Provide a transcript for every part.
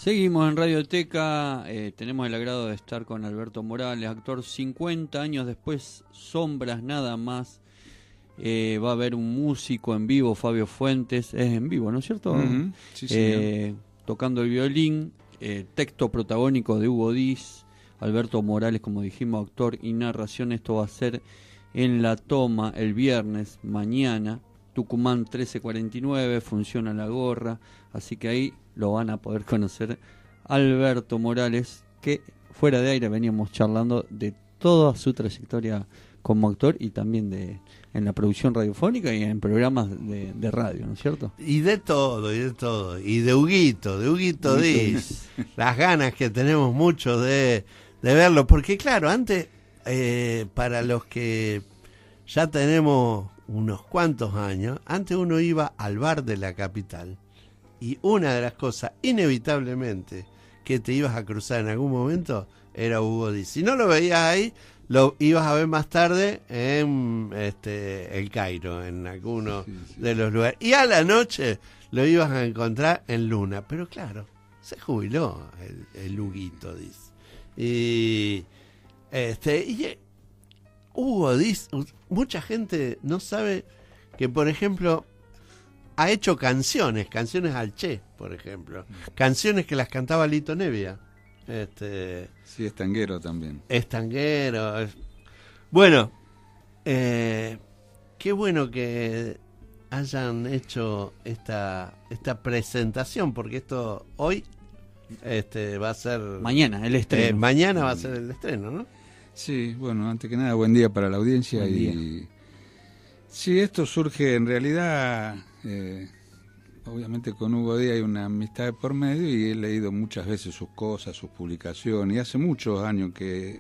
Seguimos en Radioteca, tenemos el agrado de estar con Alberto Morales, actor 50 años después, Sombras nada más. Va a haber un músico en vivo, Fabio Fuentes, es en vivo, ¿no es cierto? Uh-huh. Sí, tocando el violín, texto protagónico de Hugo Diz, Alberto Morales, como dijimos, actor y narración. Esto va a ser en La Toma el viernes, mañana, Tucumán 1349, funciona la gorra, así que ahí lo van a poder conocer. Alberto Morales, que fuera de aire veníamos charlando de toda su trayectoria como actor y también en la producción radiofónica y en programas de radio, ¿no es cierto? Y de todo. Y de Huguito Diz. Las ganas que tenemos mucho de verlo, porque claro, antes, para los que ya tenemos unos cuantos años, antes uno iba al bar de la capital y una de las cosas inevitablemente que te ibas a cruzar en algún momento era Hugo Diz. Si no lo veías ahí, lo ibas a ver más tarde en El Cairo, en alguno de los lugares. Y a la noche lo ibas a encontrar en Luna. Pero claro, se jubiló el Huguito Diz. Y Hugo Diz, mucha gente no sabe que, por ejemplo, ha hecho canciones al Che, por ejemplo. Canciones que las cantaba Lito Nevia. Sí, es tanguero también. Es tanguero. Bueno, qué bueno que hayan hecho esta presentación, porque esto hoy va a ser... Mañana, el estreno. Mañana va a ser el estreno, ¿no? Sí, bueno, antes que nada, buen día para la audiencia. Buen día. Sí, esto surge en realidad... obviamente con Hugo Díaz hay una amistad por medio y he leído muchas veces sus cosas, sus publicaciones, y hace muchos años que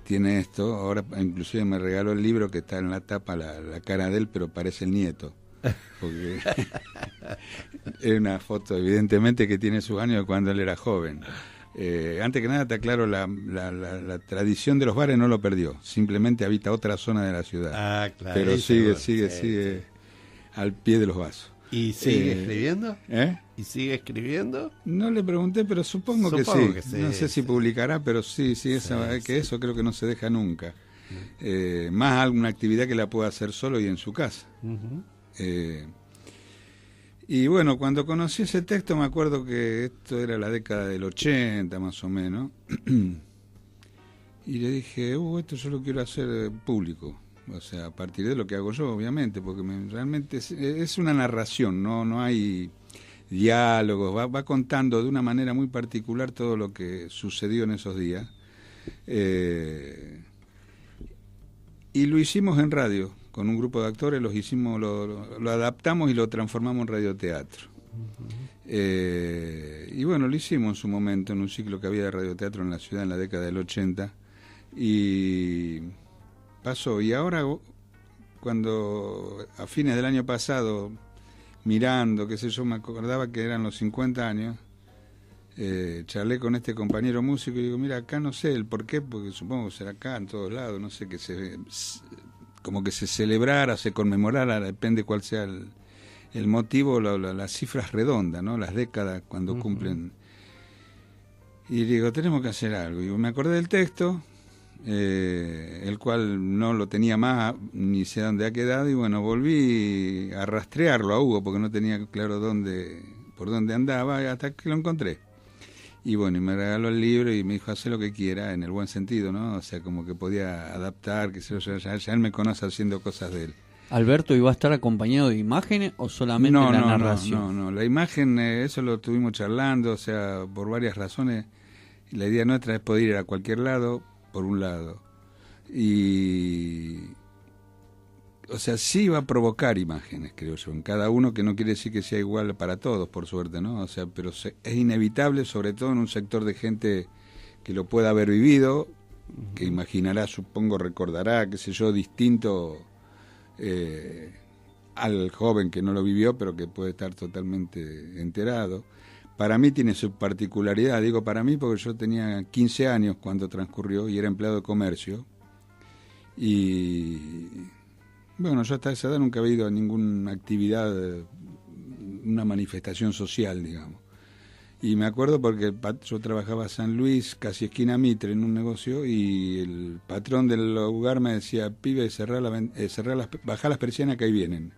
tiene esto. Ahora inclusive me regaló el libro que está en la tapa, la cara de él, pero parece el nieto, porque es una foto evidentemente que tiene sus años de cuando él era joven. Antes que nada te aclaro, la tradición de los bares no lo perdió, simplemente habita otra zona de la ciudad. Ah, claro. Pero sigue al pie de los vasos. ¿Y sigue escribiendo? ¿Eh? ¿Y sigue escribiendo? No le pregunté, pero supongo que sí. No sé si publicará, pero sí, eso creo que no se deja nunca. Más alguna actividad que la pueda hacer solo y en su casa. Uh-huh. Y bueno, cuando conocí ese texto me acuerdo que esto era la década del 80 más o menos. Y le dije, esto yo lo quiero hacer público. O sea, a partir de lo que hago yo, obviamente, porque realmente es una narración, no hay diálogos, va contando de una manera muy particular todo lo que sucedió en esos días. Y lo hicimos en radio, con un grupo de actores, lo adaptamos y lo transformamos en radioteatro. Uh-huh. Y bueno, lo hicimos en su momento, en un ciclo que había de radioteatro en la ciudad en la década del 80, y... pasó. Y ahora, cuando a fines del año pasado, mirando, qué sé yo, me acordaba que eran los 50 años, charlé con este compañero músico y digo, mira, acá no sé el por qué, porque supongo que será acá, en todos lados, no sé, como que se celebrara, se conmemorara, depende cuál sea el motivo, las cifras redondas, ¿no? Las décadas cuando cumplen. Y digo, tenemos que hacer algo. Y me acordé del texto, el cual no lo tenía más, ni sé dónde ha quedado, y bueno, volví a rastrearlo a Hugo, porque no tenía claro por dónde andaba, hasta que lo encontré. Y bueno, y me regaló el libro y me dijo, haz lo que quiera, en el buen sentido, ¿no? O sea, como que podía adaptar, que sé yo, ya él me conoce haciendo cosas de él. Alberto, ¿iba a estar acompañado de imágenes o solamente la narración? No, la imagen, eso lo estuvimos charlando, o sea, por varias razones. La idea nuestra es poder ir a cualquier lado, por un lado, y o sea, sí va a provocar imágenes, creo yo, en cada uno, que no quiere decir que sea igual para todos, por suerte, ¿no? O sea, pero es inevitable, sobre todo en un sector de gente que lo pueda haber vivido, que imaginará, supongo, recordará, qué sé yo, distinto al joven que no lo vivió, pero que puede estar totalmente enterado. Para mí tiene su particularidad, digo para mí porque yo tenía 15 años cuando transcurrió y era empleado de comercio. Y bueno, yo hasta esa edad nunca había ido a ninguna actividad, una manifestación social, digamos. Y me acuerdo porque yo trabajaba en San Luis, casi esquina Mitre, en un negocio, y el patrón del lugar me decía, pibe, bajá las persianas que ahí vienen.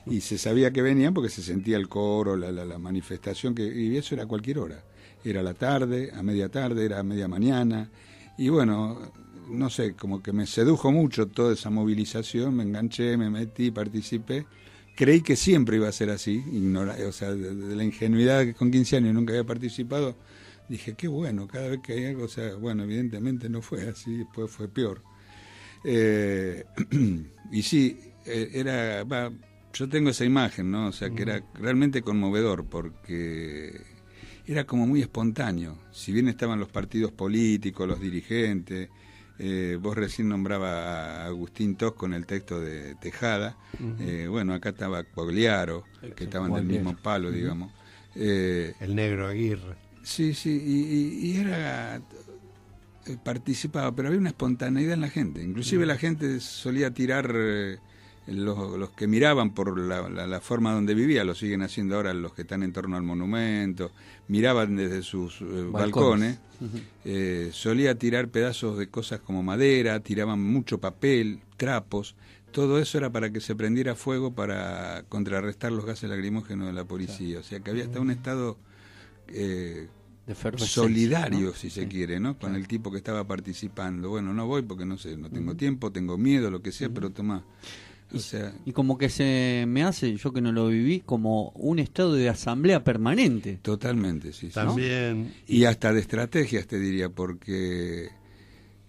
Y se sabía que venían porque se sentía el coro, la manifestación, y eso era a cualquier hora. Era a la tarde, a media tarde, era a media mañana. Y bueno, no sé, como que me sedujo mucho toda esa movilización, me enganché, me metí, participé. Creí que siempre iba a ser así, o sea, de la ingenuidad que con 15 años nunca había participado, dije, qué bueno, cada vez que hay algo, o sea, bueno, evidentemente no fue así, después fue peor. Y sí, yo tengo esa imagen, ¿no? O sea, que era realmente conmovedor, porque era como muy espontáneo. Si bien estaban los partidos políticos, los dirigentes, vos recién nombrabas a Agustín Tos con el texto de Tejada, bueno, acá estaba Quagliaro, que estaban del mismo palo, digamos. El Negro Aguirre. Sí, y era... participaba, pero había una espontaneidad en la gente. Inclusive la gente solía tirar... los que miraban por la forma donde vivía, lo siguen haciendo ahora los que están en torno al monumento, miraban desde sus balcones, solía tirar pedazos de cosas como madera, tiraban mucho papel, trapos, todo eso era para que se prendiera fuego para contrarrestar los gases lacrimógenos de la policía, o sea que había hasta un estado solidario, ¿no? Si se quiere, ¿no? Con el tipo que estaba participando. Bueno, no voy porque no sé, no tengo tiempo, tengo miedo, lo que sea, pero tomá. O sea, y como que se me hace, yo que no lo viví, como un estado de asamblea permanente. Totalmente, sí. También. ¿No? Y hasta de estrategias, te diría, porque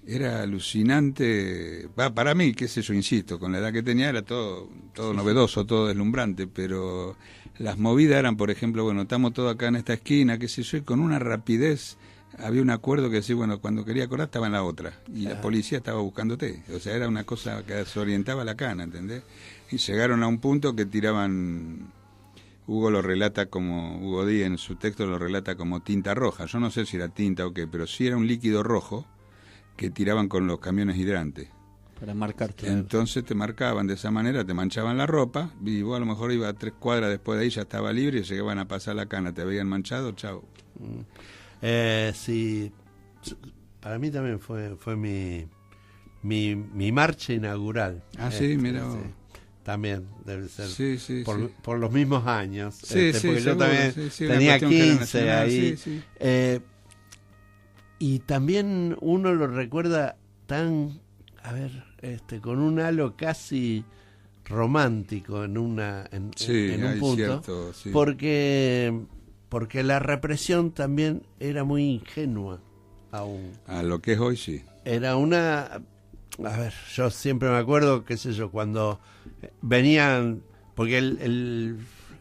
era alucinante. Para mí, qué sé yo, insisto, con la edad que tenía era todo novedoso, todo deslumbrante, pero las movidas eran, por ejemplo, bueno, estamos todos acá en esta esquina, qué sé yo, y con una rapidez... Había un acuerdo que decía, bueno, cuando quería acordar estaba en la otra, y la policía estaba buscándote, o sea, era una cosa que desorientaba la cana, ¿entendés? Y llegaron a un punto que tiraban, Hugo Díaz en su texto lo relata como tinta roja, yo no sé si era tinta o qué, pero sí era un líquido rojo que tiraban con los camiones hidrantes. Para marcarte. Entonces te marcaban de esa manera, te manchaban la ropa, y vos a lo mejor iba a 3 cuadras después de ahí, ya estaba libre, y llegaban a pasar la cana, te habían manchado, chao. Sí, para mí también fue mi marcha inaugural. Sí, mira. Sí. También debe ser sí, por los mismos años. Sí, porque seguro, yo también tenía 15 ahí. Sí. Y también uno lo recuerda tan, con un halo casi romántico en un punto, cierto, sí. Porque la represión también era muy ingenua aún. A lo que es hoy, sí. Era yo siempre me acuerdo, qué sé yo, cuando venían, porque el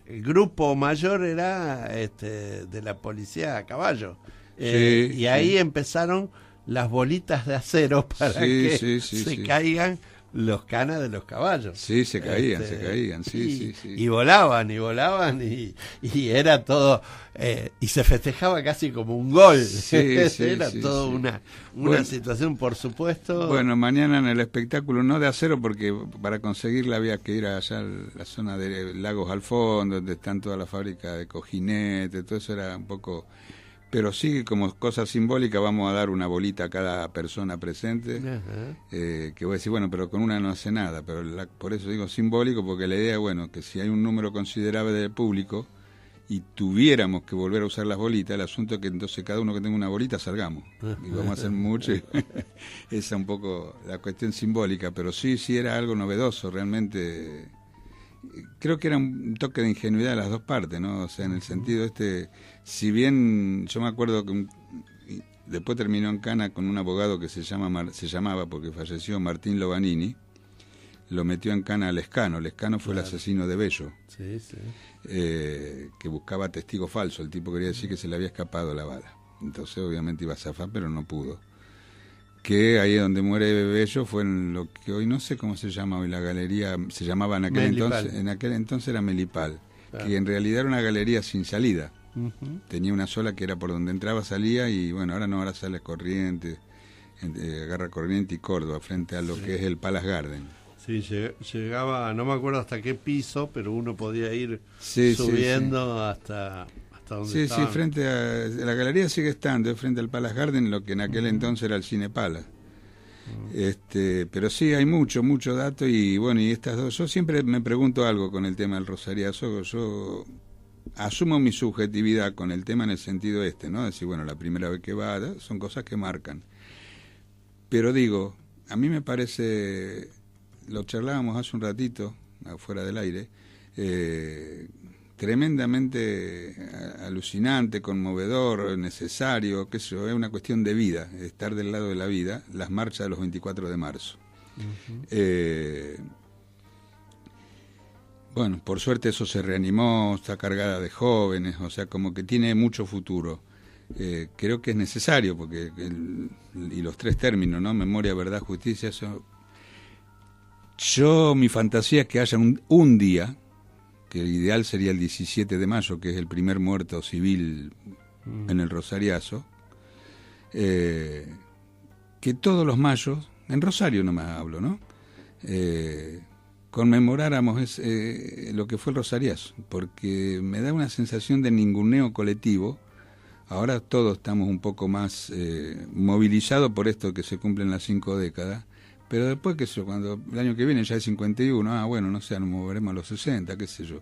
grupo mayor era de la policía a caballo. Y ahí empezaron las bolitas de acero para que se caigan los canas de los caballos. Sí, se caían, sí. Y volaban, y era todo, y se festejaba casi como un gol. Era todo una situación, por supuesto. Bueno, mañana en el espectáculo, no de acero, porque para conseguirla había que ir allá a la zona de Lagos al fondo, donde están todas las fábricas de cojinetes, todo eso era un poco... Pero sí, como cosa simbólica, vamos a dar una bolita a cada persona presente, que voy a decir, bueno, pero con una no hace nada, pero por eso digo simbólico, porque la idea es, bueno, que si hay un número considerable de público y tuviéramos que volver a usar las bolitas, el asunto es que entonces cada uno que tenga una bolita salgamos, y vamos a hacer mucho, esa es un poco la cuestión simbólica, pero sí era algo novedoso, realmente... Creo que era un toque de ingenuidad de las dos partes, ¿no? O sea, en el sentido si bien yo me acuerdo que después terminó en cana con un abogado que se llamaba, porque falleció, Martín Lobanini, lo metió en cana a Lescano. Lescano fue el asesino de Bello, que buscaba testigo falso. El tipo quería decir que se le había escapado la bala. Entonces obviamente iba a zafar, pero no pudo. Que ahí donde muere Bello fue en lo que hoy no sé cómo se llama hoy la galería, se llamaba en aquel entonces era Melipal, que en realidad era una galería sin salida. Tenía una sola que era por donde entraba, salía, y bueno, ahora sale Corrientes, agarra Corrientes y Córdoba, frente a lo que es el Palace Garden. Sí, llegaba, no me acuerdo hasta qué piso, pero uno podía ir subiendo hasta hasta donde Sí, estaban. sí, frente a la galería sigue estando, frente al Palace Garden, lo que en aquel entonces era el Cine Palace. Pero sí, hay mucho dato y bueno, y estas dos, yo siempre me pregunto algo con el tema del rosariazo, yo asumo mi subjetividad con el tema en el sentido ¿no? Decir, bueno, la primera vez que va, son cosas que marcan. Pero digo, a mí me parece, lo charlábamos hace un ratito, afuera del aire, tremendamente alucinante, conmovedor, necesario, qué sé yo, es una cuestión de vida, estar del lado de la vida, las marchas de los 24 de marzo. Bueno, por suerte eso se reanimó, está cargada de jóvenes, o sea, como que tiene mucho futuro. Creo que es necesario, porque y los tres términos, ¿no? Memoria, verdad, justicia, eso. Mi fantasía es que haya un día, que el ideal sería el 17 de mayo, que es el primer muerto civil en el Rosariazo, que todos los mayos, en Rosario nomás hablo, ¿no? Conmemoráramos lo que fue el Rosariazo, porque me da una sensación de ninguneo colectivo. Ahora todos estamos un poco más movilizados por esto que se cumplen las 5 décadas, pero después, qué sé yo, cuando el año que viene ya es 51, bueno, no sé, nos moveremos a los 60, qué sé yo.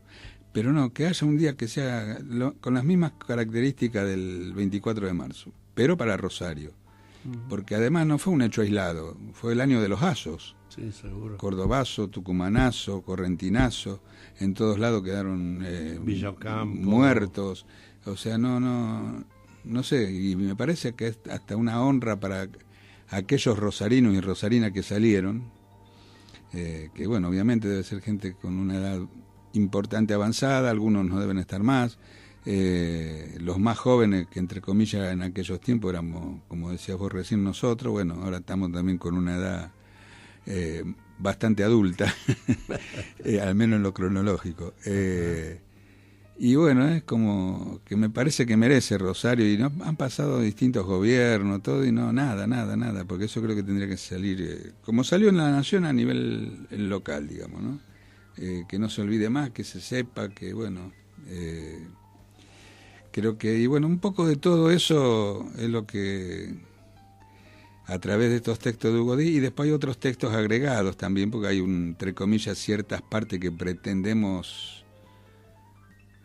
Pero no, que haya un día que sea con las mismas características del 24 de marzo, pero para Rosario. Porque además no fue un hecho aislado, fue el año de los asos. Sí, seguro. Cordobazo, tucumanazo, correntinazo, en todos lados quedaron muertos. O sea, no sé, y me parece que es hasta una honra para aquellos rosarinos y rosarinas que salieron, que bueno, obviamente debe ser gente con una edad importante avanzada, algunos no deben estar más, los más jóvenes, que entre comillas en aquellos tiempos éramos, como decías vos recién, nosotros, bueno, ahora estamos también con una edad bastante adulta, al menos en lo cronológico. Y bueno, es como que me parece que merece Rosario, y no han pasado distintos gobiernos, todo, y no, nada, porque eso creo que tendría que salir, como salió en la Nación a nivel local, digamos, ¿no? Que no se olvide más, que se sepa, que bueno, creo que, y bueno, un poco de todo eso es lo que, a través de estos textos de Hugo Díaz, y después hay otros textos agregados también, porque hay, entre comillas, ciertas partes que pretendemos...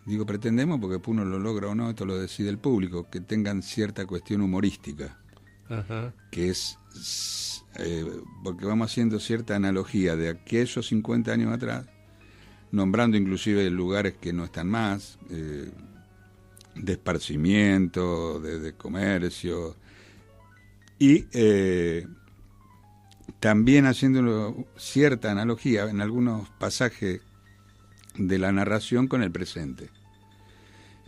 Digo pretendemos porque uno lo logra o no, esto lo decide el público, que tengan cierta cuestión humorística. Ajá. Que es, porque vamos haciendo cierta analogía de aquellos 50 años atrás, nombrando inclusive lugares que no están más, de esparcimiento, de comercio, y también haciendo cierta analogía en algunos pasajes de la narración con el presente,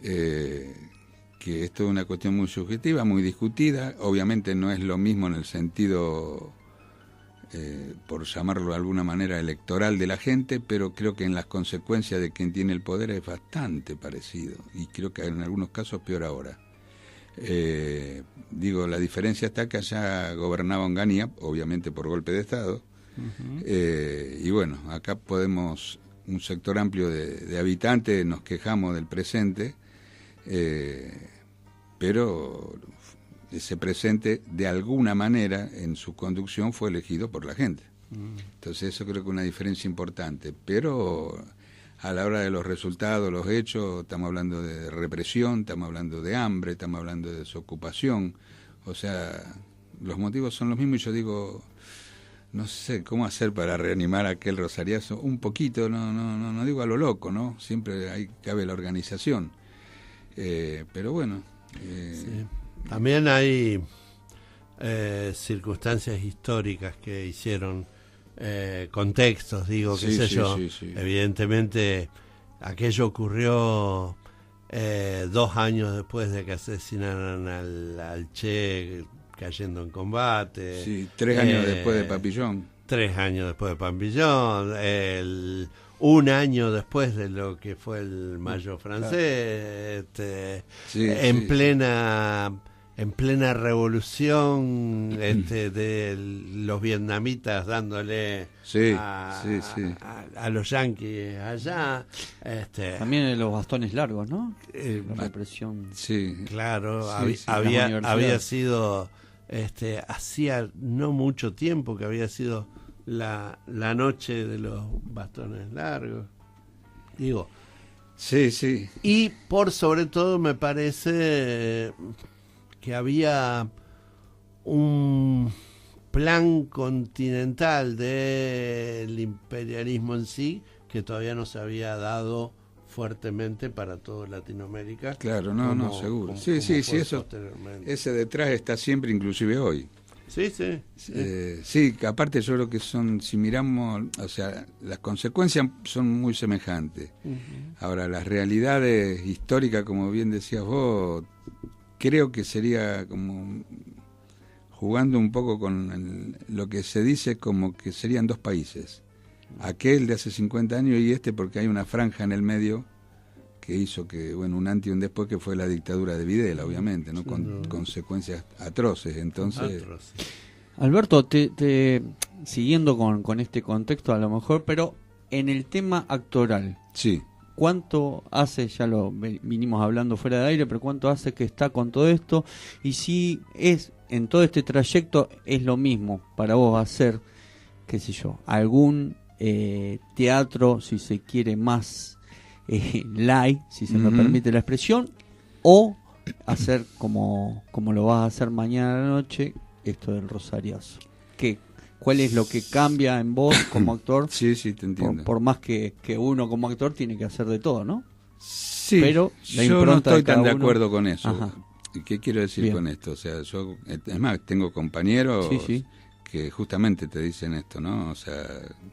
que esto es una cuestión muy subjetiva, muy discutida, obviamente no es lo mismo en el sentido, por llamarlo de alguna manera, electoral de la gente, pero creo que en las consecuencias de quien tiene el poder es bastante parecido, y creo que en algunos casos peor ahora. Digo, la diferencia está que allá gobernaba Onganía, obviamente por golpe de Estado, y bueno, acá podemos... un sector amplio de habitantes nos quejamos del presente, pero ese presente de alguna manera en su conducción fue elegido por la gente. Entonces eso creo que es una diferencia importante, pero a la hora de los resultados, los hechos, estamos hablando de represión, estamos hablando de hambre, estamos hablando de desocupación, o sea, los motivos son los mismos, y yo digo... No sé cómo hacer para reanimar aquel rosariazo, un poquito, no digo a lo loco, ¿no? Siempre cabe la organización, pero bueno. Sí. También hay circunstancias históricas que hicieron contextos, digo, qué sé yo. Sí. Evidentemente, aquello ocurrió 2 años después de que asesinaran al Che, cayendo en combate. Sí, 3 años después de Papillón. 3 años después de Papillón. 1 año después de lo que fue el Mayo francés. En plena en plena revolución de los vietnamitas dándole Sí, a, sí, sí. a los yanquis allá. También en los bastones largos, ¿no? La Eh, represión. Sí, Claro, Sí, sí, las había universidades. sido, hacía no mucho tiempo que había sido la noche de los bastones largos. Digo, sí, sí. y por sobre todo me parece que había un plan continental del imperialismo en sí que todavía no se había dado fuertemente para toda Latinoamérica. Claro, no, seguro. Sí, como sí, fue eso, posteriormente. ese detrás está siempre, inclusive hoy. Sí. Sí, que aparte yo creo que son, si miramos, o sea, las consecuencias son muy semejantes. Ahora, las realidades históricas, como bien decías vos, creo que sería como jugando un poco con lo que se dice como que serían dos países. Aquel de hace 50 años y este, porque hay una franja en el medio que hizo que, bueno, un antes y un después, que fue la dictadura de Videla, obviamente, ¿no? Con consecuencias atroces. Entonces, Alberto, siguiendo con este contexto a lo mejor, pero en el tema actoral, sí. ¿cuánto hace, ya lo vinimos hablando fuera de aire, pero cuánto hace que está con todo esto? Y si es en todo este trayecto, es lo mismo para vos hacer, qué sé yo, algún teatro, si se quiere, más light, si se me permite la expresión, o hacer como lo vas a hacer mañana a la noche, esto del Rosariazo. ¿Cuál es lo que cambia en vos como actor? Sí, te entiendo. Por más que uno como actor tiene que hacer de todo, ¿no? Sí, pero la yo no impronta estoy de cada tan de uno... acuerdo con eso. Ajá. ¿Qué quiero decir Bien. con esto? O sea, yo, es más, tengo compañeros Sí. que justamente te dicen esto, ¿no? O sea,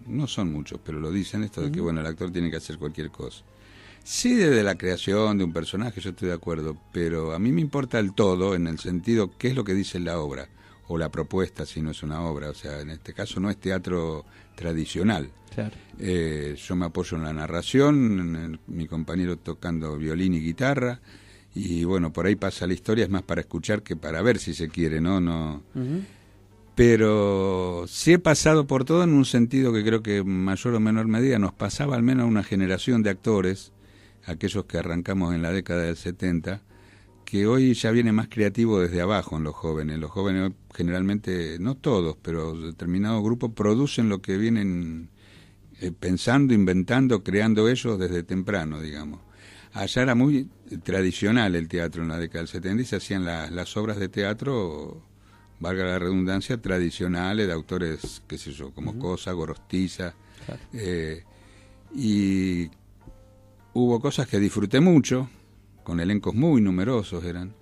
no son muchos, pero lo dicen esto de que, bueno, el actor tiene que hacer cualquier cosa. Sí, desde la creación de un personaje yo estoy de acuerdo, pero a mí me importa el todo, en el sentido, ¿qué es lo que dice la obra? O la propuesta, si no es una obra. O sea, en este caso no es teatro tradicional. Claro. Yo me apoyo en la narración, mi compañero tocando violín y guitarra, y bueno, por ahí pasa la historia, es más para escuchar que para ver, si se quiere, ¿no? Pero sí he pasado por todo, en un sentido que creo que en mayor o menor medida nos pasaba al menos a una generación de actores, aquellos que arrancamos en la década del 70, que hoy ya viene más creativo desde abajo en los jóvenes. Los jóvenes generalmente, no todos, pero determinados grupos producen lo que vienen pensando, inventando, creando ellos desde temprano, digamos. Allá era muy tradicional el teatro en la década del 70 y se hacían las obras de teatro, valga la redundancia, tradicionales, de autores, qué sé yo, como Cosa, Gorostiza. Claro. Y hubo cosas que disfruté mucho, con elencos muy numerosos eran,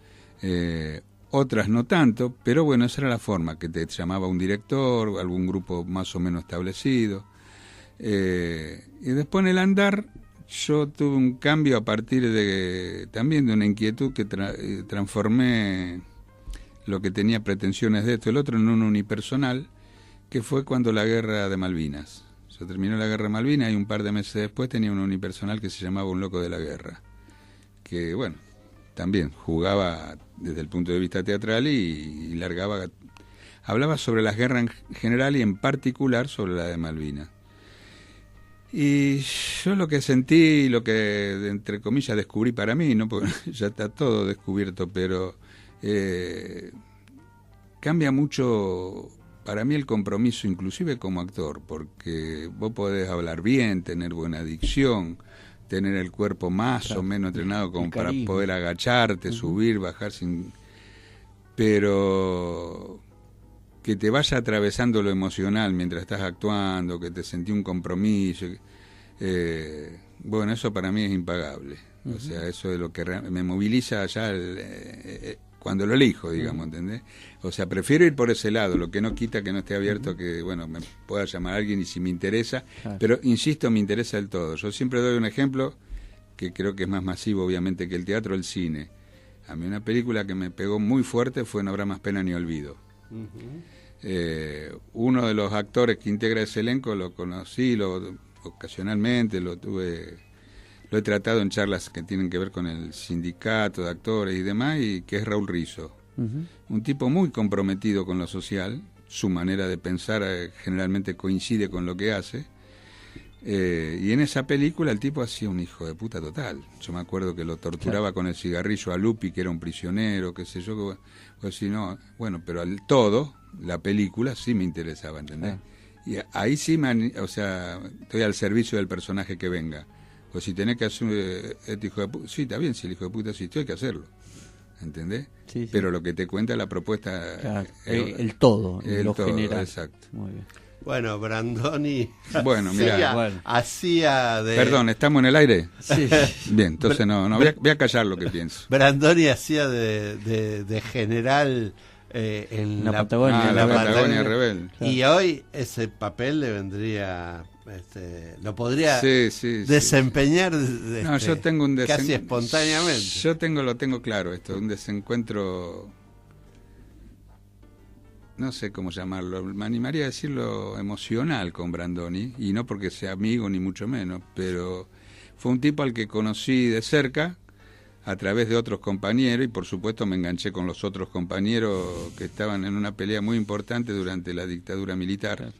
otras no tanto, pero bueno, esa era la forma, que te llamaba un director, algún grupo más o menos establecido. Y después en el andar yo tuve un cambio a partir también de una inquietud que transformé lo que tenía pretensiones de esto, el otro en un unipersonal, que fue cuando la guerra de Malvinas. Se terminó la guerra de Malvinas y un par de meses después tenía un unipersonal que se llamaba Un loco de la guerra, que bueno, también jugaba desde el punto de vista teatral y hablaba sobre las guerras en general y en particular sobre la de Malvinas. Y yo lo que sentí, lo que entre comillas descubrí para mí, no, porque ya está todo descubierto, pero cambia mucho para mí el compromiso, inclusive como actor, porque vos podés hablar bien, tener buena dicción, tener el cuerpo más o menos entrenado como para poder agacharte, subir, bajar pero que te vaya atravesando lo emocional mientras estás actuando, que te sentí un compromiso, bueno, eso para mí es impagable. O sea, eso es lo que me moviliza allá cuando lo elijo, digamos, ¿entendés? O sea, prefiero ir por ese lado, lo que no quita que no esté abierto, que, bueno, me pueda llamar a alguien y si me interesa, pero insisto, me interesa del todo. Yo siempre doy un ejemplo que creo que es más masivo, obviamente, que el teatro, el cine. A mí una película que me pegó muy fuerte fue No habrá más pena ni olvido. Uno de los actores que integra ese elenco lo conocí ocasionalmente, lo he tratado en charlas que tienen que ver con el sindicato de actores y demás, y que es Raúl Rizzo, Un tipo muy comprometido con lo social, su manera de pensar generalmente coincide con lo que hace. Y en esa película el tipo hacía un hijo de puta total. Yo me acuerdo que lo torturaba con el cigarrillo a Lupi, que era un prisionero, qué sé yo. Pues si no, bueno, pero al todo, la película sí me interesaba, ¿entendés? Y ahí sí, o sea, estoy al servicio del personaje que venga. Pues si tenés que hacer este hijo de puta, sí, está bien, si el hijo de puta existió, hay que hacerlo. ¿Entendés? Sí, sí. Pero lo que te cuenta la propuesta... Claro, el todo, lo todo, general. Exacto. Muy bien. Bueno, Brandoni Bueno, mirá. hacía de... Perdón, ¿estamos en el aire? Sí. Bien, entonces no voy a callar lo que pienso. Brandoni hacía de general en la Patagonia. La Patagonia Rebelde. Y hoy ese papel le vendría... lo podría desempeñar No, yo tengo un casi espontáneamente. Yo lo tengo claro esto, un desencuentro, no sé cómo llamarlo, me animaría a decirlo emocional con Brandoni, y no porque sea amigo ni mucho menos, pero fue un tipo al que conocí de cerca a través de otros compañeros, y por supuesto me enganché con los otros compañeros que estaban en una pelea muy importante durante la dictadura militar,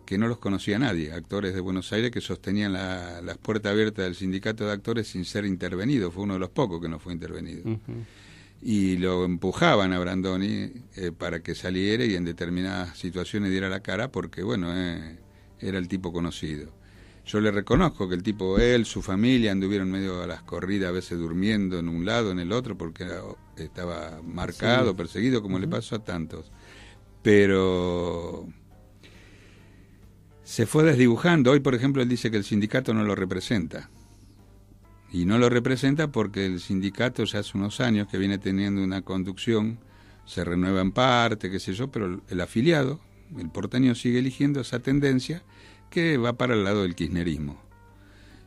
que no los conocía nadie, actores de Buenos Aires que sostenían las puertas abiertas del sindicato de actores sin ser intervenido, fue uno de los pocos que no fue intervenido. Y lo empujaban a Brandoni para que saliera y en determinadas situaciones diera la cara, porque bueno, era el tipo conocido. Yo le reconozco que el tipo, él, su familia, anduvieron medio a las corridas, a veces durmiendo en un lado, en el otro, porque estaba marcado, perseguido, como le pasó a tantos. Pero se fue desdibujando. Hoy, por ejemplo, él dice que el sindicato no lo representa. Y no lo representa porque el sindicato ya hace unos años que viene teniendo una conducción, se renueva en parte, qué sé yo, pero el afiliado, el porteño, sigue eligiendo esa tendencia que va para el lado del kirchnerismo.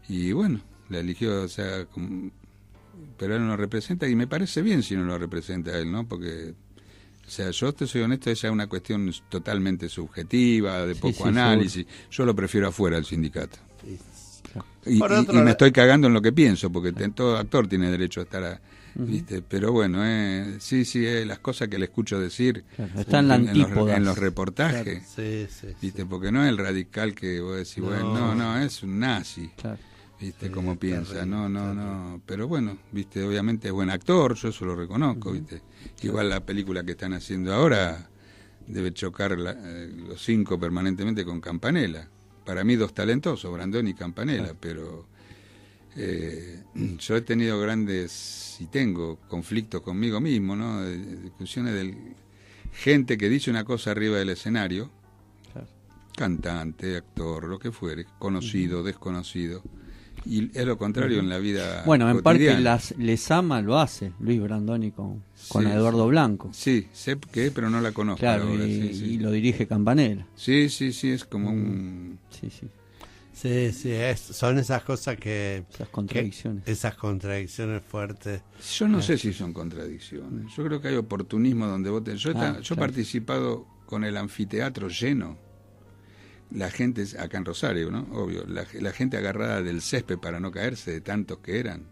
Y bueno, la eligió, o sea, pero él no lo representa, y me parece bien si no lo representa él, ¿no? Porque, o sea, yo te soy honesto, es ya una cuestión totalmente subjetiva, de poco análisis. Seguro. Yo lo prefiero afuera del sindicato. Y me estoy cagando en lo que pienso, porque todo actor tiene derecho a estar ¿viste? Pero bueno, las cosas que le escucho decir están en los reportajes, ¿viste? Porque no es el radical que vos decís, bueno, no, es un nazi, ¿viste? Como piensa, no, pero bueno, ¿viste? Obviamente es buen actor, yo eso lo reconozco, ¿viste? Igual la película que están haciendo ahora debe chocar los 5 permanentemente con Campanella. Para mí 2 talentosos, Brandoni y Campanella, pero yo he tenido y tengo conflictos conmigo mismo, ¿no? Discusiones de gente que dice una cosa arriba del escenario, cantante, actor, lo que fuere, conocido, desconocido, y es lo contrario en la vida en cotidiana. parte Lezama lo hace, Luis Brandoni con Eduardo Blanco. Sí, sé que pero no la conozco. Claro, ahora, y lo dirige Campanella. Sí, es como un... son esas cosas esas contradicciones. Esas contradicciones fuertes. Yo no sé si son contradicciones. Yo creo que hay oportunismo donde vos yo he participado con el anfiteatro lleno. La gente, acá en Rosario, ¿no? Obvio, la gente agarrada del césped para no caerse de tantos que eran.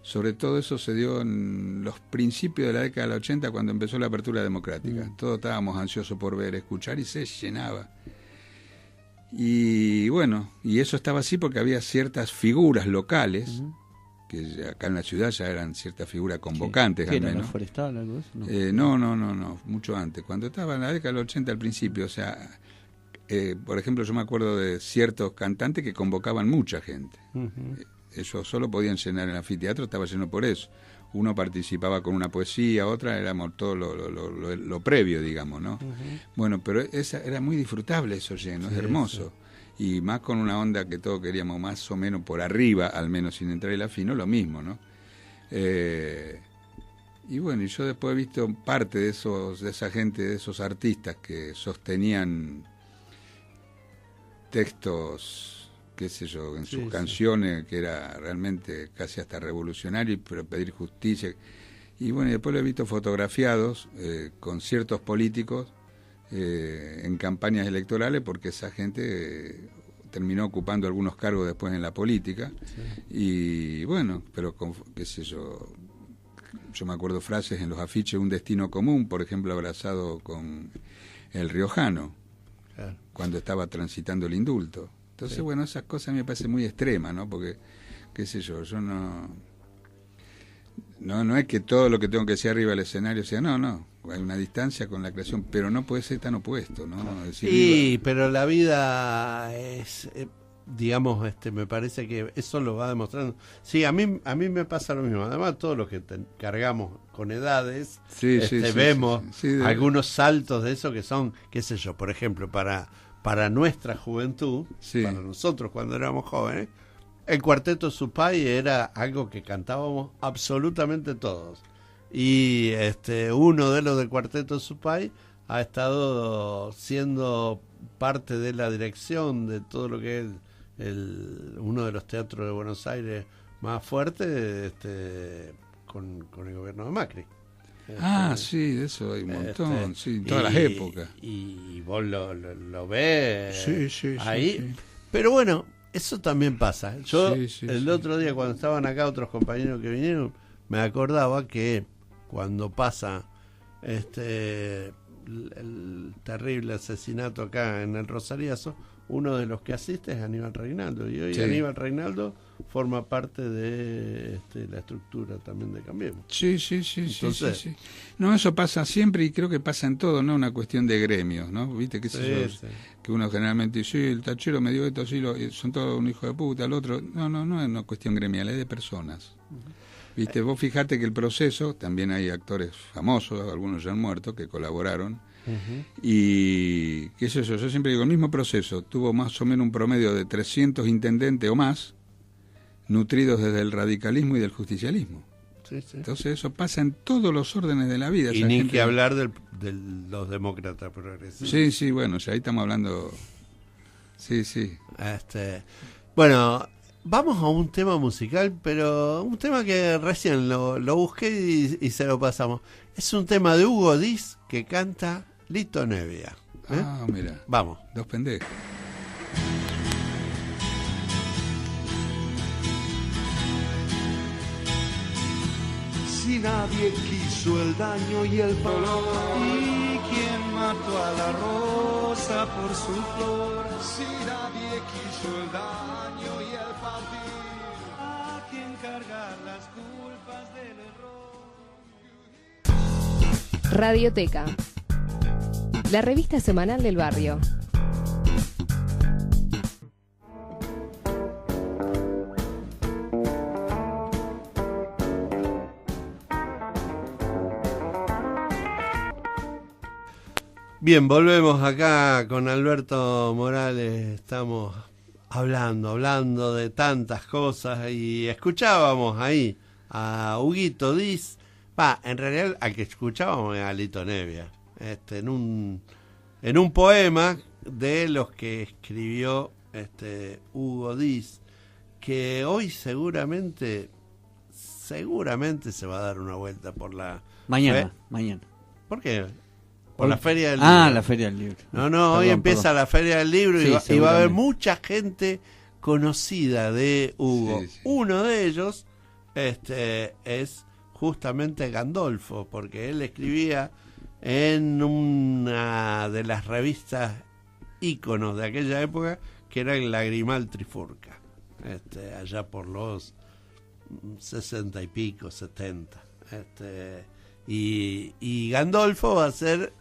Sobre todo eso se dio en los principios de la década del 80, cuando empezó la apertura democrática. Todos estábamos ansiosos por ver, escuchar, y se llenaba. Y bueno, y eso estaba así porque había ciertas figuras locales, que acá en la ciudad ya eran ciertas figuras convocantes. ¿Qué era, la Forestal, algo de eso? No, mucho antes. Cuando estaba en la década del 80 al principio, o sea... por ejemplo, yo me acuerdo de ciertos cantantes que convocaban mucha gente. Ellos solo podían llenar el anfiteatro, estaba lleno por eso. Uno participaba con una poesía, otra éramos todo lo previo, digamos, ¿no? Bueno, pero era muy disfrutable eso lleno, es hermoso. Y más con una onda que todos queríamos más o menos por arriba, al menos sin entrar en la fino, lo mismo, ¿no? Y bueno, y yo después he visto parte de esa gente, de esos artistas que sostenían textos, qué sé yo, en sus canciones, que era realmente casi hasta revolucionario, pero pedir justicia. Y bueno, y después lo he visto fotografiados con ciertos políticos en campañas electorales, porque esa gente terminó ocupando algunos cargos después en la política. Y bueno, pero qué sé yo yo me acuerdo frases en los afiches, un destino común, por ejemplo, abrazado con el riojano, Claro. cuando estaba transitando el indulto. Entonces, bueno, esas cosas me parecen muy extremas, ¿no? Porque, qué sé yo no es que todo lo que tengo que decir arriba del escenario sea, no, hay una distancia con la creación, pero no puede ser tan opuesto, ¿no? Es decir, Sí, pero la vida es, digamos, me parece que eso lo va demostrando. Sí, a mí me pasa lo mismo. Además, todos los que cargamos con edades, sí, vemos sí, algunos saltos de eso que son, qué sé yo, por ejemplo, para nuestra juventud, Sí. para nosotros cuando éramos jóvenes, el Cuarteto Supay era algo que cantábamos absolutamente todos. Y uno de los del Cuarteto Supay ha estado siendo parte de la dirección de todo lo que es uno de los teatros de Buenos Aires más fuertes con el gobierno de Macri. sí, de eso hay un montón, sí, en todas las épocas. Y vos lo ves Sí, ahí. sí. Pero bueno, eso también pasa. Yo Sí, el otro día cuando estaban acá otros compañeros que vinieron, me acordaba que cuando pasa el terrible asesinato acá en el Rosariazo, uno de los que asiste es Aníbal Reinaldo, y hoy Sí. Aníbal Reinaldo forma parte de la estructura también de Cambiemos. Sí. Entonces- Sí. No, eso pasa siempre y creo que pasa en todo, no es una cuestión de gremios, ¿no? Viste qué sé yo, Sí. que uno generalmente dice, sí, el tachero me dio esto, sí, son todos un hijo de puta, el otro. No es una cuestión gremial, es de personas. Viste, vos fijate que el proceso, también hay actores famosos, algunos ya han muerto, que colaboraron, y qué sé yo siempre digo, el mismo proceso tuvo más o menos un promedio de 300 intendentes o más, nutridos desde el radicalismo y del justicialismo. Sí. Entonces eso pasa en todos los órdenes de la vida. Y esa ni gente- que hablar de los demócratas progresistas. Sí, bueno, ya ahí estamos hablando. Sí. Bueno, vamos a un tema musical, pero un tema que recién lo busqué y se lo pasamos. Es un tema de Hugo Diz que canta Lito Nevia. Mira, Vamos. dos pendejos. Si nadie quiso el daño y el dolor, ¿y quién mató a la rosa por su flor? Si nadie quiso el daño y el partir, ¿a quién cargar las culpas del error? Radioteca, la revista semanal del barrio. Bien, volvemos acá con Alberto Morales. Estamos hablando de tantas cosas y escuchábamos ahí a Huguito Diz. En realidad al que escuchábamos era a Lito Nevia, en un poema de los que escribió Hugo Diz, que hoy seguramente se va a dar una vuelta por la... Mañana. ¿Por qué? Por la Feria del Ah, Libro. la Feria del Libro. No, hoy empieza la Feria del Libro Sí, y va a haber seguramente. mucha gente conocida de Hugo. Sí. Uno de ellos es justamente Gandolfo, porque él escribía en una de las revistas íconos de aquella época, que era el Lagrimal Trifurca, allá por los 60 y pico, 70. Y Gandolfo va a ser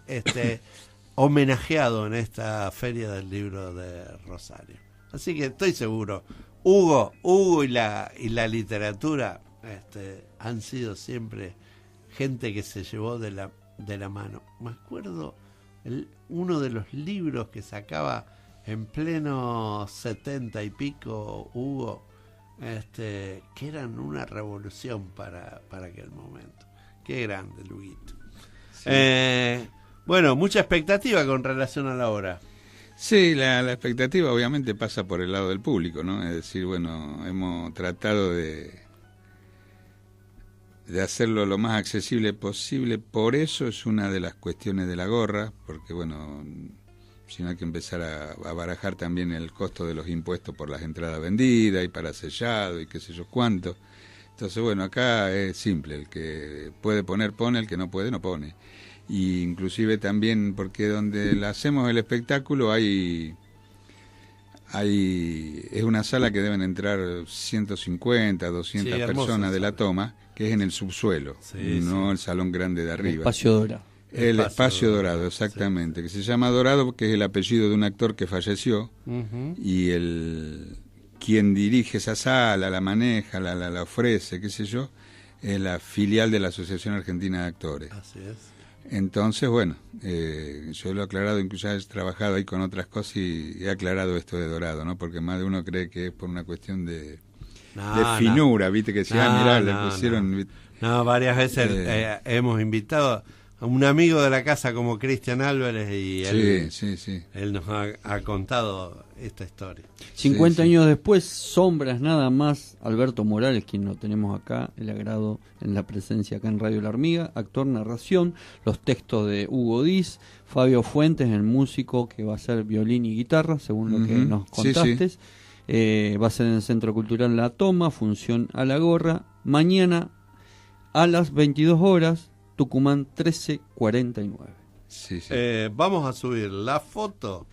homenajeado en esta Feria del Libro de Rosario. Así que estoy seguro, Hugo y la literatura han sido siempre gente que se llevó de la mano. Me acuerdo uno de los libros que sacaba en pleno 70 y pico Hugo, que eran una revolución para aquel momento. Qué grande, Luguito. Sí. Bueno, mucha expectativa con relación a la obra. Sí, la expectativa obviamente pasa por el lado del público, ¿no? Es decir, bueno, hemos tratado de hacerlo lo más accesible posible, por eso es una de las cuestiones de la gorra, porque bueno, si no hay que empezar a barajar también el costo de los impuestos por las entradas vendidas y para sellado y qué sé yo cuánto. Entonces, bueno, acá es simple, el que puede poner, pone, el que no puede, no pone. Y inclusive también, porque donde hacemos el espectáculo es una sala que deben entrar 150, 200 Sí, hermosa personas de la sala. toma, que es en el subsuelo, Sí, no el salón grande de El arriba. espacio dorado. El espacio dorado, exactamente, que se llama Dorado porque es el apellido de un actor que falleció, Ujú. y quien dirige esa sala, la maneja, la ofrece, qué sé yo, es la filial de la Asociación Argentina de Actores. Así es. Entonces, bueno, yo lo he aclarado, incluso he trabajado ahí con otras cosas y he aclarado esto de Dorado, ¿no? Porque más de uno cree que es por una cuestión de finura, ¿viste? Que decía, mirá, le pusieron... No, varias veces hemos invitado a un amigo de la casa como Cristian Álvarez y él, Sí. él nos ha contado esta historia. 50 Sí. años después, sombras nada más. Alberto Morales, quien lo tenemos acá, el agrado en la presencia acá en Radio La Hormiga, actor, narración, los textos de Hugo Diz, Fabio Fuentes, el músico que va a ser violín y guitarra, según lo que Ujú. nos Sí, contaste. Va a ser en el Centro Cultural La Toma, función a la gorra. Mañana a las 22 horas, Tucumán 1349. Sí. Vamos a subir la foto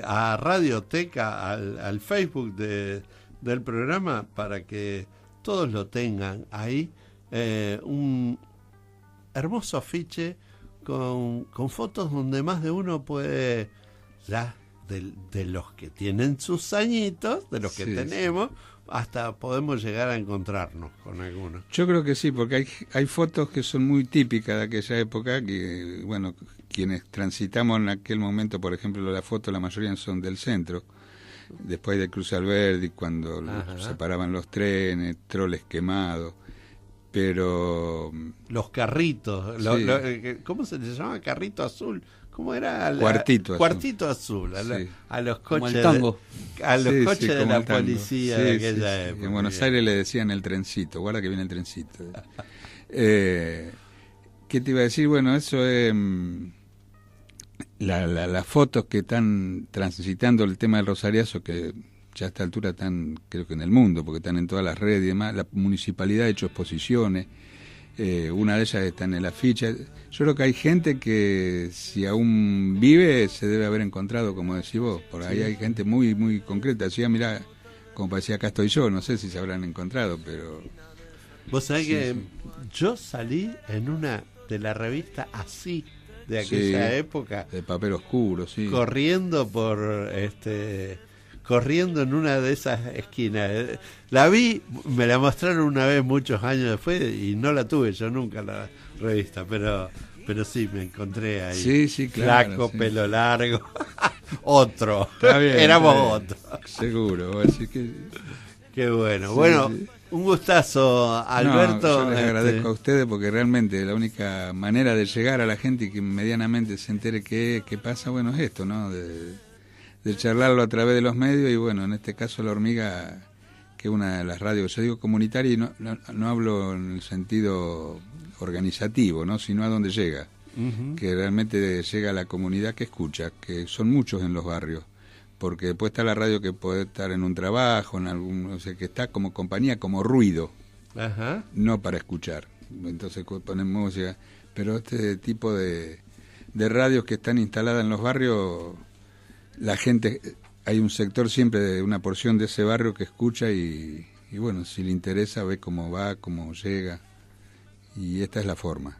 a Radioteca, al Facebook del programa, para que todos lo tengan ahí. Un hermoso afiche con fotos donde más de uno puede, ya de los que tienen sus añitos, de los que Sí, tenemos, hasta podemos llegar a encontrarnos con algunos. Yo creo que sí, porque hay fotos que son muy típicas de aquella época, que, bueno, quienes transitamos en aquel momento, por ejemplo, la foto, la mayoría son del centro, después de Cruz Alberdi, cuando se paraban los trenes, troles quemados, pero... Los carritos, Sí. ¿cómo se les llama? Carrito azul. ¿Cómo era? Cuartito azul. Sí. A los Como coches el tango. a los Sí, coches de como la el tango. policía Sí, de sí, aquella sí. época. En Buenos Bien. Aires le decían el trencito, guarda que viene el trencito. ¿Qué te iba a decir? Bueno, eso es... las fotos que están transitando el tema del rosariazo, que ya a esta altura están, creo que en el mundo, porque están en todas las redes y demás, la municipalidad ha hecho exposiciones, una de ellas está en el afiche. Yo creo que hay gente que, si aún vive, se debe haber encontrado, como decís vos, por ahí hay gente muy, muy concreta. Decía, mirá, como parecía, acá estoy yo, no sé si se habrán encontrado, pero... Vos sabés Sí, que sí. yo salí en una de la revista Así, de aquella Sí, época, de papel oscuro, sí. corriendo corriendo en una de esas esquinas. La vi, me la mostraron una vez muchos años después y no la tuve yo nunca, la revista, pero sí, me encontré ahí. Sí, claro. Flaco, sí. pelo largo. Otro. Está bien, Éramos está bien. otros. Seguro, así que... Qué bueno. Sí, Bueno, sí. un gustazo, Alberto. No, yo les agradezco a ustedes porque realmente la única manera de llegar a la gente y que medianamente se entere qué pasa, bueno, es esto, ¿no? De charlarlo a través de los medios y, bueno, en este caso La Hormiga, que es una de las radios, yo digo comunitaria y no hablo en el sentido organizativo, ¿no? Sino a donde llega, Ujú. que realmente llega a la comunidad que escucha, que son muchos en los barrios. Porque después está la radio que puede estar en un trabajo, en algún, o sea, que está como compañía, como ruido, Ajá. no para escuchar. Entonces ponen música, pero este tipo de radios que están instaladas en los barrios, la gente, hay un sector siempre de una porción de ese barrio que escucha y bueno, si le interesa ve cómo va, cómo llega, y esta es la forma.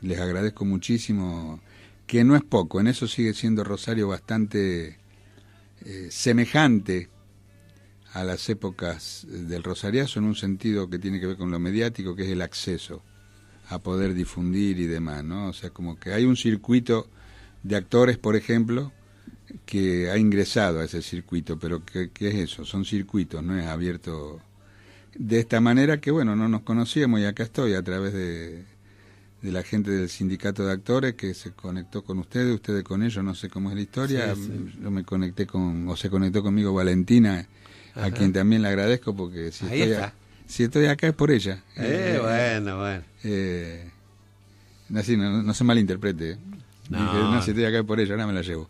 Les agradezco muchísimo, que no es poco, en eso sigue siendo Rosario bastante... semejante a las épocas del rosariazo en un sentido que tiene que ver con lo mediático, que es el acceso a poder difundir y demás, ¿no? O sea, como que hay un circuito de actores, por ejemplo, que ha ingresado a ese circuito, pero ¿qué es eso? Son circuitos, no es abierto de esta manera que, bueno, no nos conocíamos y acá estoy a través de la gente del sindicato de actores que se conectó con ustedes con ellos, no sé cómo es la historia. Sí, sí. Yo me conecté se conectó conmigo Valentina, Ajá. a quien también le agradezco porque Ahí está. si estoy acá es por ella. Bueno. Así, no se malinterprete. No. Dije, si estoy acá es por ella, ahora me la llevo.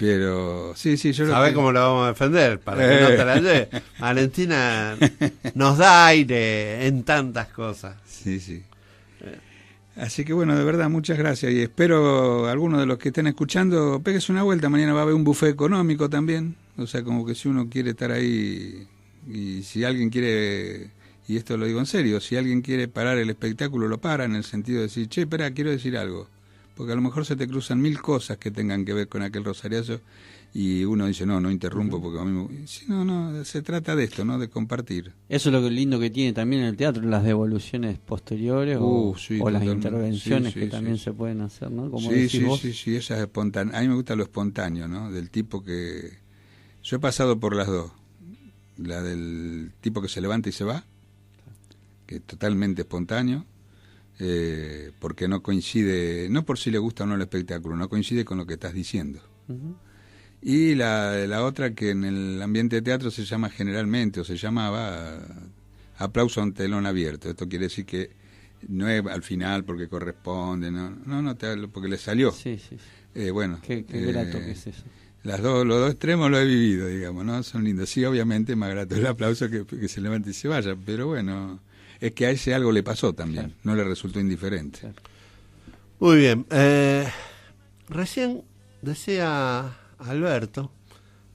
Pero sí, yo lo ¿Sabés que... cómo lo vamos a defender? Para que no te la lleve. Valentina nos da aire en tantas cosas. Sí. Así que bueno, de verdad, muchas gracias. Y espero algunos de los que estén escuchando, péguese una vuelta. Mañana va a haber un buffet económico también. O sea, como que si uno quiere estar ahí, y si alguien quiere, y esto lo digo en serio, si alguien quiere parar el espectáculo, lo para, en el sentido de decir, che, espera, quiero decir algo. Porque a lo mejor se te cruzan 1000 cosas que tengan que ver con aquel rosariazo, y uno dice, no interrumpo, porque a mí no, se trata de esto, ¿no? De compartir. Eso es lo lindo que tiene también el teatro, las devoluciones posteriores Sí, o las totalmente. intervenciones que también se pueden hacer, ¿no? Como decís vos. Sí, esa es espontánea. A mí me gusta lo espontáneo, ¿no? Del tipo que... Yo he pasado por las dos. La del tipo que se levanta y se va, que es totalmente espontáneo, porque no coincide, no por si le gusta o no el espectáculo, no coincide con lo que estás diciendo. Ujú. Y la otra, que en el ambiente de teatro se llama generalmente, o se llamaba, aplauso a un telón abierto. Esto quiere decir que no es al final porque corresponde, no, porque le salió. Sí. Bueno, Qué grato que es eso. los dos extremos lo he vivido, digamos, ¿no? Son lindos. Sí, obviamente más grato el aplauso que se levante y se vaya, pero bueno, es que a ese algo le pasó también, Claro. no le resultó indiferente. Claro. Muy bien. Recién decía Alberto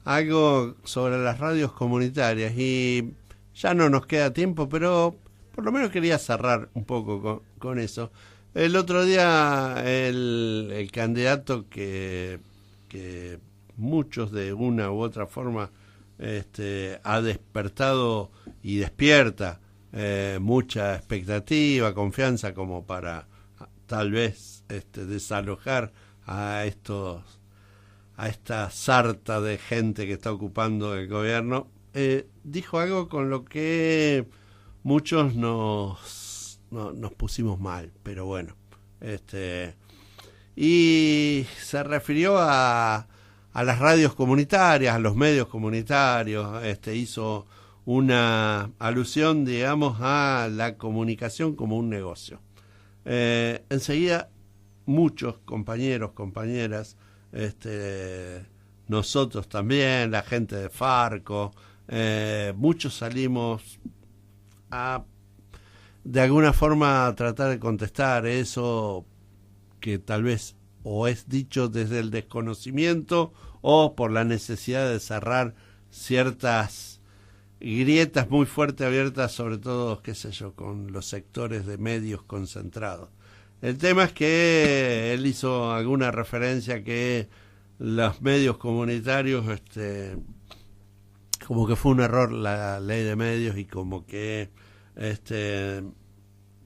algo sobre las radios comunitarias y ya no nos queda tiempo, pero por lo menos quería cerrar un poco con eso. El otro día el candidato que muchos de una u otra forma ha despertado y despierta mucha expectativa, confianza como para tal vez desalojar a esta sarta de gente que está ocupando el gobierno, dijo algo con lo que muchos nos pusimos mal, pero bueno, y se refirió a las radios comunitarias, a los medios comunitarios, hizo una alusión, digamos, a la comunicación como un negocio. Enseguida muchos compañeros, compañeras, nosotros también, la gente de Farco, muchos salimos a de alguna forma tratar de contestar eso que tal vez o es dicho desde el desconocimiento o por la necesidad de cerrar ciertas grietas muy fuerte abiertas, sobre todo, qué sé yo, con los sectores de medios concentrados. El tema es que él hizo alguna referencia que los medios comunitarios, como que fue un error la ley de medios y como que, de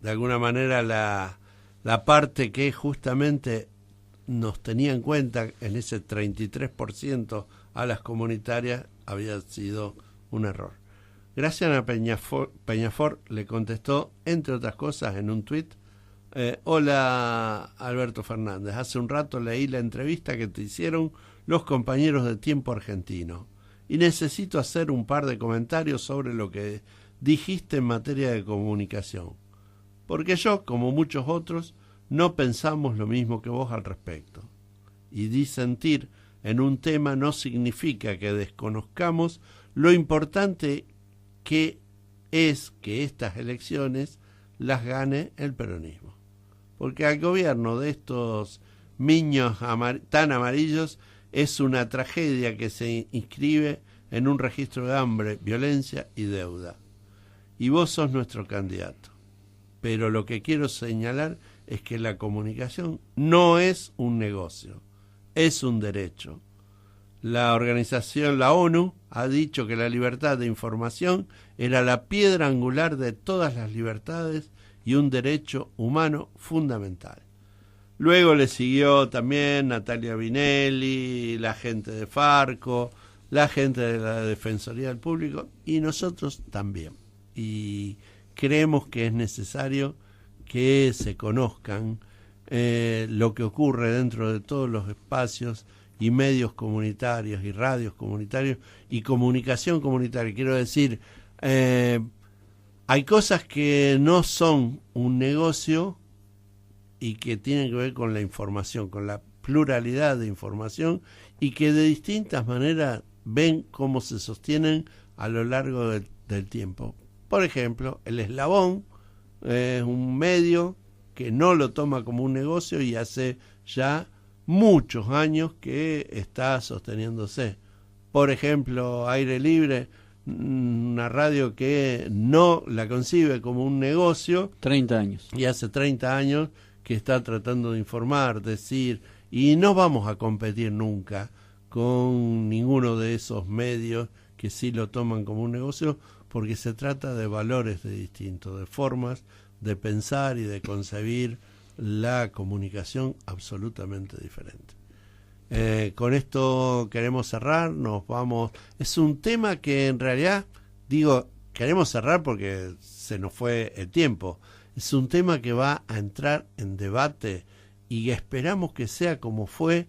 alguna manera la parte que justamente nos tenía en cuenta en ese 33% a las comunitarias había sido un error. Graciana Peñafort le contestó, entre otras cosas, en un tuit: hola Alberto Fernández, hace un rato leí la entrevista que te hicieron los compañeros de Tiempo Argentino y necesito hacer un par de comentarios sobre lo que dijiste en materia de comunicación, porque yo, como muchos otros, no pensamos lo mismo que vos al respecto. Y disentir en un tema no significa que desconozcamos lo importante que es que estas elecciones las gane el peronismo. Porque al gobierno de estos niños tan amarillos es una tragedia que se inscribe en un registro de hambre, violencia y deuda. Y vos sos nuestro candidato. Pero lo que quiero señalar es que la comunicación no es un negocio, es un derecho. La organización, la ONU, ha dicho que la libertad de información era la piedra angular de todas las libertades y un derecho humano fundamental. Luego le siguió también Natalia Vinelli, la gente de Farco, la gente de la Defensoría del Público y nosotros también. Y creemos que es necesario que se conozcan lo que ocurre dentro de todos los espacios y medios comunitarios y radios comunitarios y comunicación comunitaria. Quiero decir, hay cosas que no son un negocio y que tienen que ver con la información, con la pluralidad de información y que de distintas maneras ven cómo se sostienen a lo largo del tiempo. Por ejemplo, El Eslabón es un medio que no lo toma como un negocio y hace ya muchos años que está sosteniéndose. Por ejemplo, Aire Libre, una radio que no la concibe como un negocio. 30 años. Y hace 30 años que está tratando de informar, decir, y no vamos a competir nunca con ninguno de esos medios que sí lo toman como un negocio, porque se trata de valores distintos, de formas de pensar y de concebir la comunicación absolutamente diferente. Con esto queremos cerrar, nos vamos. Es un tema que en realidad, queremos cerrar porque se nos fue el tiempo. Es un tema que va a entrar en debate y esperamos que sea como fue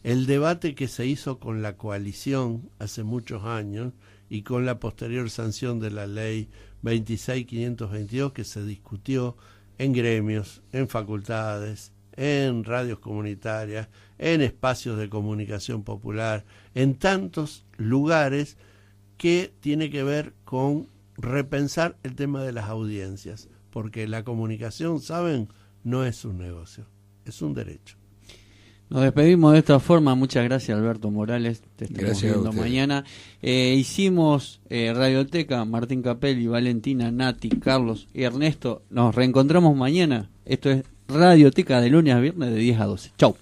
el debate que se hizo con la coalición hace muchos años y con la posterior sanción de la ley 26.522 que se discutió en gremios, en facultades, en radios comunitarias, en espacios de comunicación popular, en tantos lugares, que tiene que ver con repensar el tema de las audiencias, porque la comunicación, ¿saben?, no es un negocio, es un derecho. Nos despedimos de esta forma. Muchas gracias, Alberto Morales. Te estaremos Gracias viendo mañana. Hicimos Radioteca, Martín Capelli, Valentina, Nati, Carlos y Ernesto. Nos reencontramos mañana. Esto es Radioteca de lunes a viernes de 10 a 12. Chau.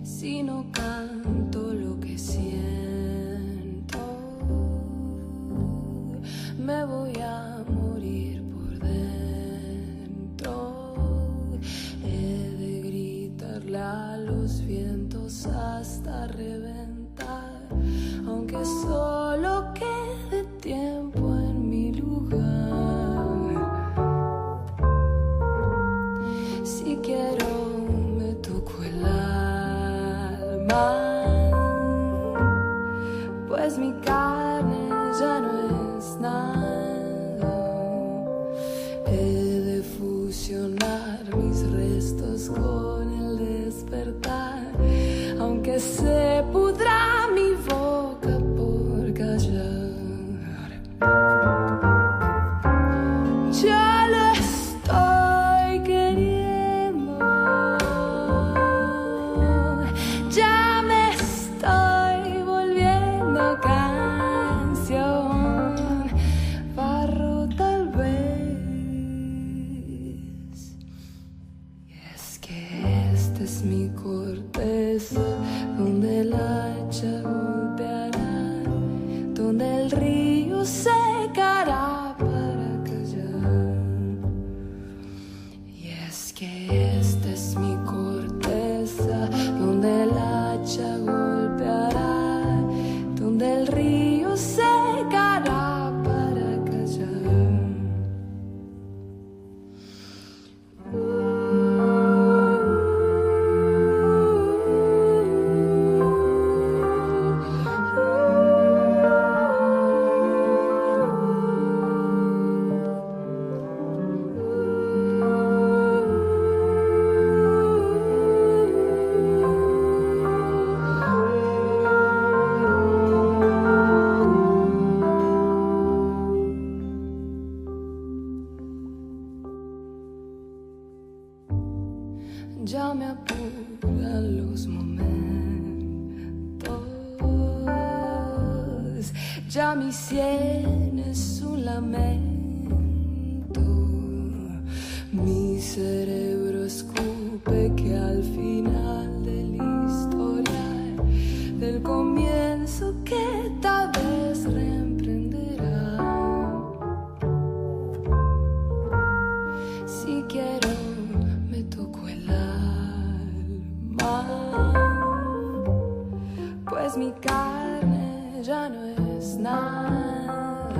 Si no canto lo que siento, me voy a morir por dentro. He de gritarle a los vientos hasta reventar, aunque solo quede tiempo en mi lugar. Si quiero me toco el alma, pues mi carne ya no es nada. He de fusionar mis restos con el despertar, aunque se pudra mi boca por callar. Ya lo estoy queriendo, ya me estoy volviendo canción, barro tal vez. Y es que esta es mi corteza, donde el hacha golpeará, donde el río secará para callar. Y es que esta es mi corteza, donde el hacha golpeará, donde el río secará para callar. Ya me apuran los momentos, ya mi sien es un lamento, mi cerebro escupe que al final del historial, del comienzo que tal vez reemprenderá. Si quiero me toco el alma, pues mi carne ya no es nada.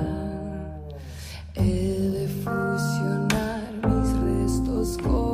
He de fusionar mis restos con